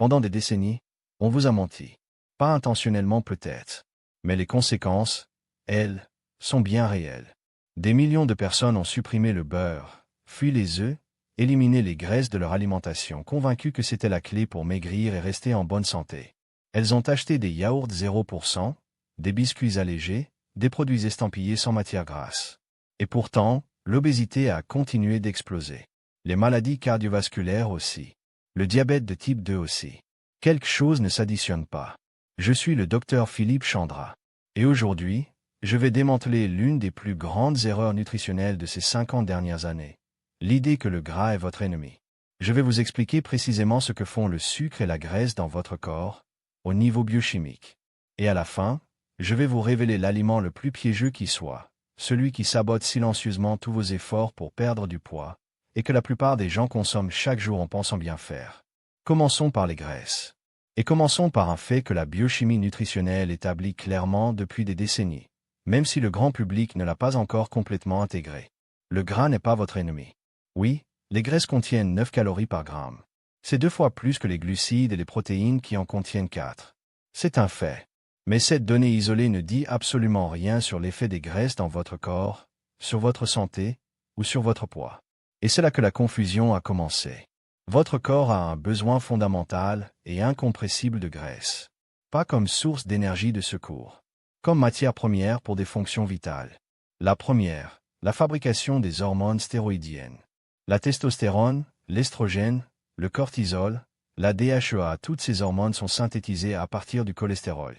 Pendant des décennies, on vous a menti. Pas intentionnellement peut-être. Mais les conséquences, elles, sont bien réelles. Des millions de personnes ont supprimé le beurre, fui les œufs, éliminé les graisses de leur alimentation, convaincues que c'était la clé pour maigrir et rester en bonne santé. Elles ont acheté des yaourts 0%, des biscuits allégés, des produits estampillés sans matière grasse. Et pourtant, l'obésité a continué d'exploser. Les maladies cardiovasculaires aussi. Le diabète de type 2 aussi. Quelque chose ne s'additionne pas. Je suis le docteur Philippe Chandra. Et aujourd'hui, je vais démanteler l'une des plus grandes erreurs nutritionnelles de ces 50 dernières années. L'idée que le gras est votre ennemi. Je vais vous expliquer précisément ce que font le sucre et la graisse dans votre corps, au niveau biochimique. Et à la fin, je vais vous révéler l'aliment le plus piégeux qui soit, celui qui sabote silencieusement tous vos efforts pour perdre du poids, et que la plupart des gens consomment chaque jour en pensant bien faire. Commençons par les graisses. Et commençons par un fait que la biochimie nutritionnelle établit clairement depuis des décennies, même si le grand public ne l'a pas encore complètement intégré. Le gras n'est pas votre ennemi. Oui, les graisses contiennent 9 calories par gramme. C'est 2 fois plus que les glucides et les protéines qui en contiennent 4. C'est un fait. Mais cette donnée isolée ne dit absolument rien sur l'effet des graisses dans votre corps, sur votre santé ou sur votre poids. Et c'est là que la confusion a commencé. Votre corps a un besoin fondamental et incompressible de graisse. Pas comme source d'énergie de secours. Comme matière première pour des fonctions vitales. La première, la fabrication des hormones stéroïdiennes. La testostérone, l'estrogène, le cortisol, la DHEA, toutes ces hormones sont synthétisées à partir du cholestérol.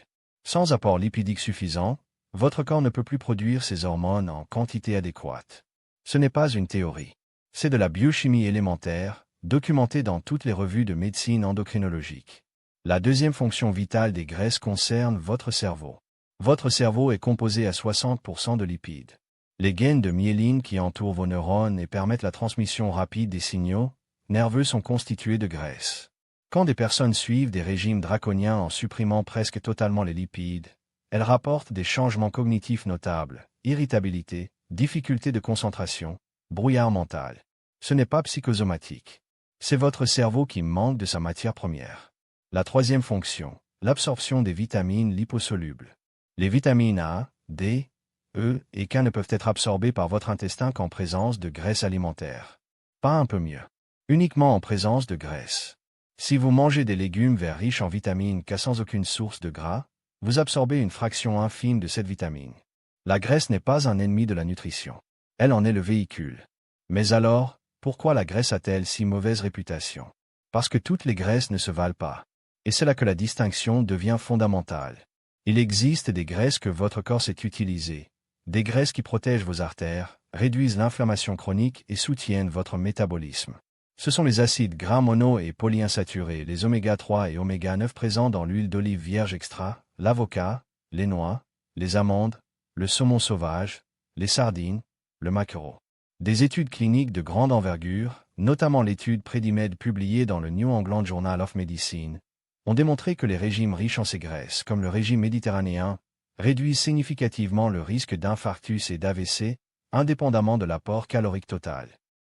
Sans apport lipidique suffisant, votre corps ne peut plus produire ces hormones en quantité adéquate. Ce n'est pas une théorie. C'est de la biochimie élémentaire, documentée dans toutes les revues de médecine endocrinologique. La deuxième fonction vitale des graisses concerne votre cerveau. Votre cerveau est composé à 60% de lipides. Les gaines de myéline qui entourent vos neurones et permettent la transmission rapide des signaux nerveux sont constituées de graisse. Quand des personnes suivent des régimes draconiens en supprimant presque totalement les lipides, elles rapportent des changements cognitifs notables, irritabilité, difficulté de concentration, brouillard mental. Ce n'est pas psychosomatique. C'est votre cerveau qui manque de sa matière première. La troisième fonction, l'absorption des vitamines liposolubles. Les vitamines A, D, E et K ne peuvent être absorbées par votre intestin qu'en présence de graisse alimentaire. Pas un peu mieux. Uniquement en présence de graisse. Si vous mangez des légumes verts riches en vitamine K sans aucune source de gras, vous absorbez une fraction infime de cette vitamine. La graisse n'est pas un ennemi de la nutrition. Elle en est le véhicule. Mais alors, pourquoi la graisse a-t-elle si mauvaise réputation? Parce que toutes les graisses ne se valent pas. Et c'est là que la distinction devient fondamentale. Il existe des graisses que votre corps sait utiliser, des graisses qui protègent vos artères, réduisent l'inflammation chronique et soutiennent votre métabolisme. Ce sont les acides gras mono et polyinsaturés, les oméga 3 et oméga 9 présents dans l'huile d'olive vierge extra, l'avocat, les noix, les amandes, le saumon sauvage, les sardines, le maquereau. Des études cliniques de grande envergure, notamment l'étude Predimed publiée dans le New England Journal of Medicine, ont démontré que les régimes riches en ces graisses, comme le régime méditerranéen, réduisent significativement le risque d'infarctus et d'AVC, indépendamment de l'apport calorique total.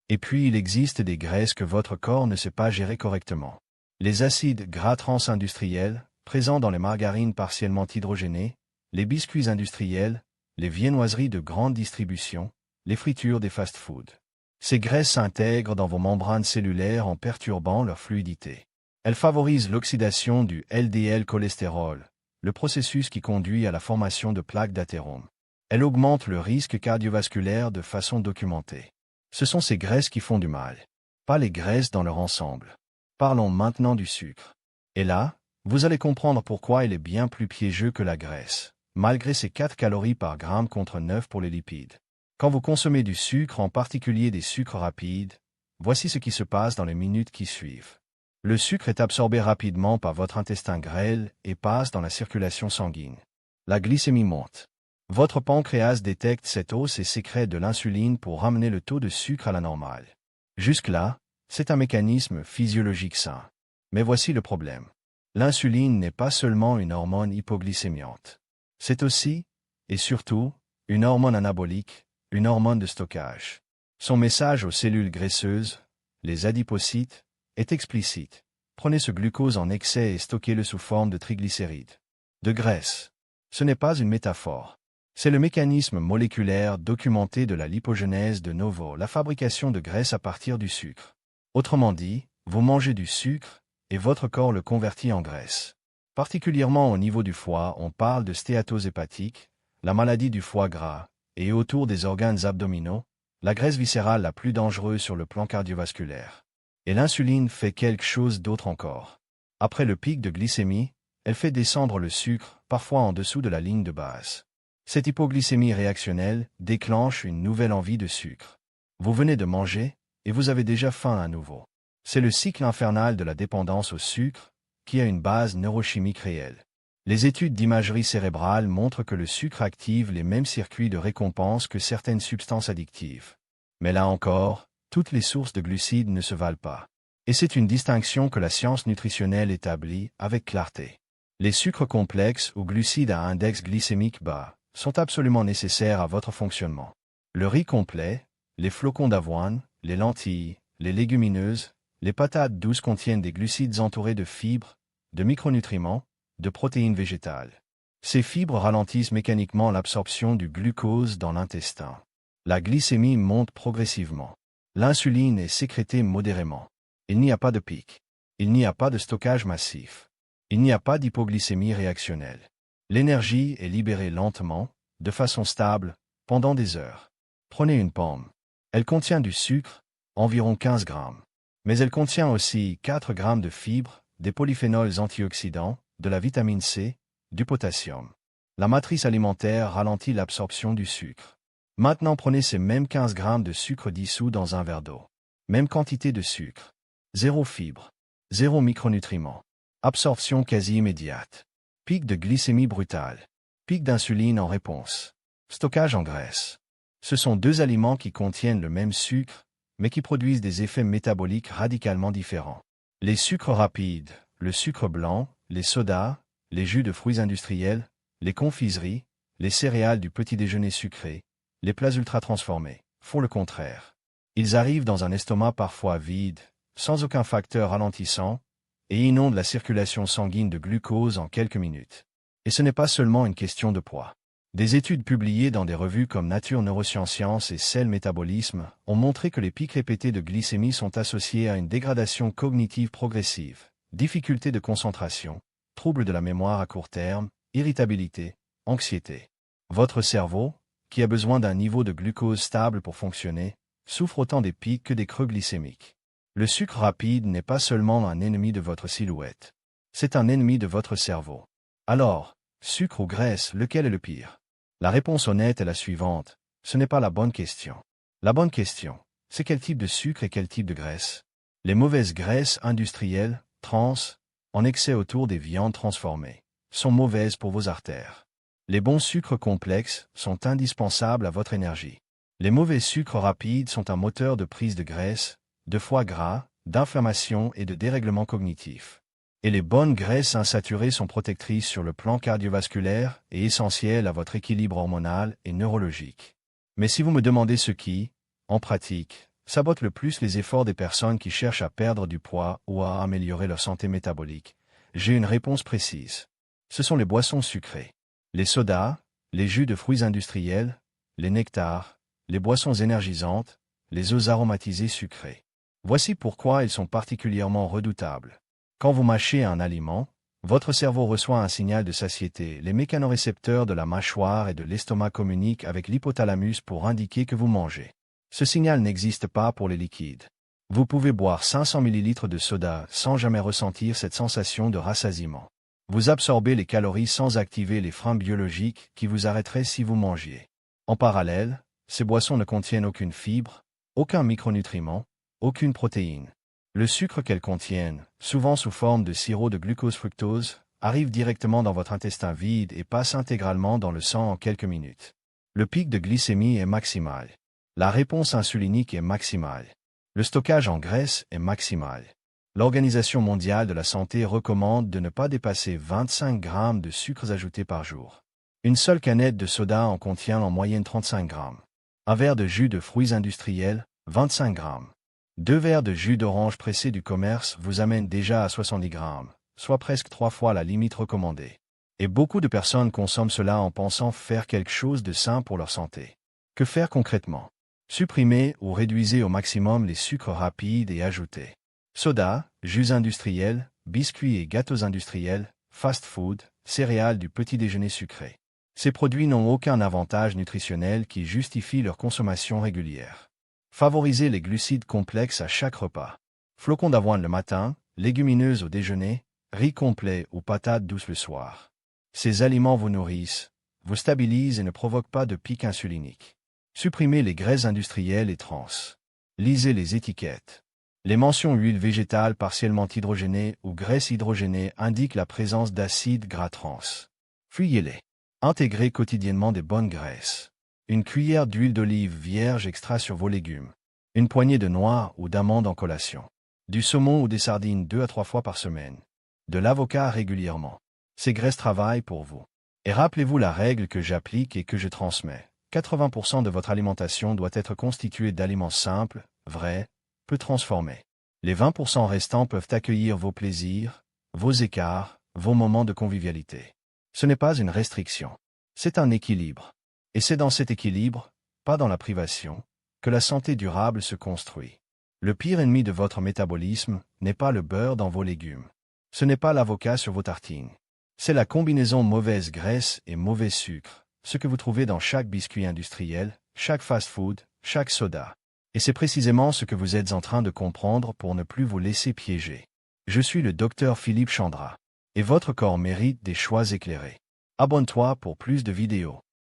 Et puis il existe des graisses que votre corps ne sait pas gérer correctement. Les acides gras transindustriels, présents dans les margarines partiellement hydrogénées, les biscuits industriels, les viennoiseries de grande distribution, les fritures des fast-foods. Ces graisses s'intègrent dans vos membranes cellulaires en perturbant leur fluidité. Elles favorisent l'oxydation du LDL cholestérol, le processus qui conduit à la formation de plaques d'athérome. Elles augmentent le risque cardiovasculaire de façon documentée. Ce sont ces graisses qui font du mal, pas les graisses dans leur ensemble. Parlons maintenant du sucre. Et là, vous allez comprendre pourquoi il est bien plus piégeux que la graisse, malgré ses 4 calories par gramme contre 9 pour les lipides. Quand vous consommez du sucre, en particulier des sucres rapides, voici ce qui se passe dans les minutes qui suivent. Le sucre est absorbé rapidement par votre intestin grêle et passe dans la circulation sanguine. La glycémie monte. Votre pancréas détecte cette hausse et sécrète de l'insuline pour ramener le taux de sucre à la normale. Jusque-là, c'est un mécanisme physiologique sain. Mais voici le problème. L'insuline n'est pas seulement une hormone hypoglycémiante. C'est aussi, et surtout, une hormone anabolique, une hormone de stockage. Son message aux cellules graisseuses, les adipocytes, est explicite. prenez ce glucose en excès et stockez-le sous forme de triglycérides. De graisse. Ce n'est pas une métaphore. C'est le mécanisme moléculaire documenté de la lipogenèse de novo, la fabrication de graisse à partir du sucre. Autrement dit, vous mangez du sucre et votre corps le convertit en graisse. Particulièrement au niveau du foie, on parle de stéatose hépatique, la maladie du foie gras, et autour des organes abdominaux, la graisse viscérale la plus dangereuse sur le plan cardiovasculaire. Et l'insuline fait quelque chose d'autre encore. Après le pic de glycémie, elle fait descendre le sucre, parfois en dessous de la ligne de base. Cette hypoglycémie réactionnelle déclenche une nouvelle envie de sucre. Vous venez de manger, et vous avez déjà faim à nouveau. C'est le cycle infernal de la dépendance au sucre, qui a une base neurochimique réelle. Les études d'imagerie cérébrale montrent que le sucre active les mêmes circuits de récompense que certaines substances addictives. Mais là encore, toutes les sources de glucides ne se valent pas. Et c'est une distinction que la science nutritionnelle établit avec clarté. Les sucres complexes ou glucides à index glycémique bas sont absolument nécessaires à votre fonctionnement. Le riz complet, les flocons d'avoine, les lentilles, les légumineuses, les patates douces contiennent des glucides entourés de fibres, de micronutriments, de protéines végétales. Ces fibres ralentissent mécaniquement l'absorption du glucose dans l'intestin. La glycémie monte progressivement. L'insuline est sécrétée modérément. Il n'y a pas de pic. Il n'y a pas de stockage massif. Il n'y a pas d'hypoglycémie réactionnelle. L'énergie est libérée lentement, de façon stable, pendant des heures. Prenez une pomme. Elle contient du sucre, environ 15 grammes. Mais elle contient aussi 4 grammes de fibres, des polyphénols antioxydants, de la vitamine C, du potassium. La matrice alimentaire ralentit l'absorption du sucre. Maintenant prenez ces mêmes 15 grammes de sucre dissous dans un verre d'eau. Même quantité de sucre. 0 fibres. 0 micronutriments. Absorption quasi immédiate. Pic de glycémie brutale. Pic d'insuline en réponse. Stockage en graisse. Ce sont deux aliments qui contiennent le même sucre, mais qui produisent des effets métaboliques radicalement différents. Les sucres rapides, le sucre blanc, les sodas, les jus de fruits industriels, les confiseries, les céréales du petit déjeuner sucré, les plats ultra-transformés, font le contraire. Ils arrivent dans un estomac parfois vide, sans aucun facteur ralentissant, et inondent la circulation sanguine de glucose en quelques minutes. Et ce n'est pas seulement une question de poids. Des études publiées dans des revues comme Nature Neurosciences et Cell Métabolisme ont montré que les pics répétés de glycémie sont associés à une dégradation cognitive progressive, difficulté de concentration, troubles de la mémoire à court terme, irritabilité, anxiété. Votre cerveau, qui a besoin d'un niveau de glucose stable pour fonctionner, souffre autant des pics que des creux glycémiques. Le sucre rapide n'est pas seulement un ennemi de votre silhouette. C'est un ennemi de votre cerveau. Alors, sucre ou graisse, lequel est le pire? La réponse honnête est la suivante. Ce n'est pas la bonne question. La bonne question, c'est quel type de sucre et quel type de graisse? Les mauvaises graisses industrielles, trans, en excès autour des viandes transformées, sont mauvaises pour vos artères. Les bons sucres complexes sont indispensables à votre énergie. Les mauvais sucres rapides sont un moteur de prise de graisse, de foie gras, d'inflammation et de dérèglement cognitif. Et les bonnes graisses insaturées sont protectrices sur le plan cardiovasculaire et essentielles à votre équilibre hormonal et neurologique. Mais si vous me demandez ce qui, en pratique, sabote le plus les efforts des personnes qui cherchent à perdre du poids ou à améliorer leur santé métabolique, j'ai une réponse précise. Ce sont les boissons sucrées. Les sodas, les jus de fruits industriels, les nectars, les boissons énergisantes, les eaux aromatisées sucrées. Voici pourquoi ils sont particulièrement redoutables. Quand vous mâchez un aliment, votre cerveau reçoit un signal de satiété. Les mécanorécepteurs de la mâchoire et de l'estomac communiquent avec l'hypothalamus pour indiquer que vous mangez. Ce signal n'existe pas pour les liquides. Vous pouvez boire 500 ml de soda sans jamais ressentir cette sensation de rassasiement. Vous absorbez les calories sans activer les freins biologiques qui vous arrêteraient si vous mangiez. En parallèle, ces boissons ne contiennent aucune fibre, aucun micronutriment, aucune protéine. Le sucre qu'elles contiennent, souvent sous forme de sirop de glucose-fructose, arrive directement dans votre intestin vide et passe intégralement dans le sang en quelques minutes. Le pic de glycémie est maximal. La réponse insulinique est maximale. Le stockage en graisse est maximal. L'Organisation mondiale de la santé recommande de ne pas dépasser 25 grammes de sucres ajoutés par jour. Une seule canette de soda en contient en moyenne 35 grammes. Un verre de jus de fruits industriels, 25 grammes. 2 verres de jus d'orange pressé du commerce vous amènent déjà à 70 grammes, soit presque 3 fois la limite recommandée. Et beaucoup de personnes consomment cela en pensant faire quelque chose de sain pour leur santé. Que faire concrètement? Supprimez ou réduisez au maximum les sucres rapides et ajoutez soda, jus industriels, biscuits et gâteaux industriels, fast-food, céréales du petit déjeuner sucré. Ces produits n'ont aucun avantage nutritionnel qui justifie leur consommation régulière. Favorisez les glucides complexes à chaque repas. Flocons d'avoine le matin, légumineuses au déjeuner, riz complet ou patates douces le soir. Ces aliments vous nourrissent, vous stabilisent et ne provoquent pas de pic insulinique. Supprimez les graisses industrielles et trans. Lisez les étiquettes. Les mentions huile végétale partiellement hydrogénée ou graisse hydrogénée indiquent la présence d'acides gras trans. Fuyez-les. Intégrez quotidiennement des bonnes graisses. Une cuillère d'huile d'olive vierge extra sur vos légumes. Une poignée de noix ou d'amandes en collation. Du saumon ou des sardines 2 à 3 fois par semaine. De l'avocat régulièrement. Ces graisses travaillent pour vous. Et rappelez-vous la règle que j'applique et que je transmets. 80% de votre alimentation doit être constituée d'aliments simples, vrais, peu transformés. Les 20% restants peuvent accueillir vos plaisirs, vos écarts, vos moments de convivialité. Ce n'est pas une restriction. C'est un équilibre. Et c'est dans cet équilibre, pas dans la privation, que la santé durable se construit. Le pire ennemi de votre métabolisme n'est pas le beurre dans vos légumes. Ce n'est pas l'avocat sur vos tartines. C'est la combinaison mauvaise graisse et mauvais sucre, ce que vous trouvez dans chaque biscuit industriel, chaque fast-food, chaque soda. Et c'est précisément ce que vous êtes en train de comprendre pour ne plus vous laisser piéger. Je suis le docteur Philippe Chandra. Et votre corps mérite des choix éclairés. Abonne-toi pour plus de vidéos.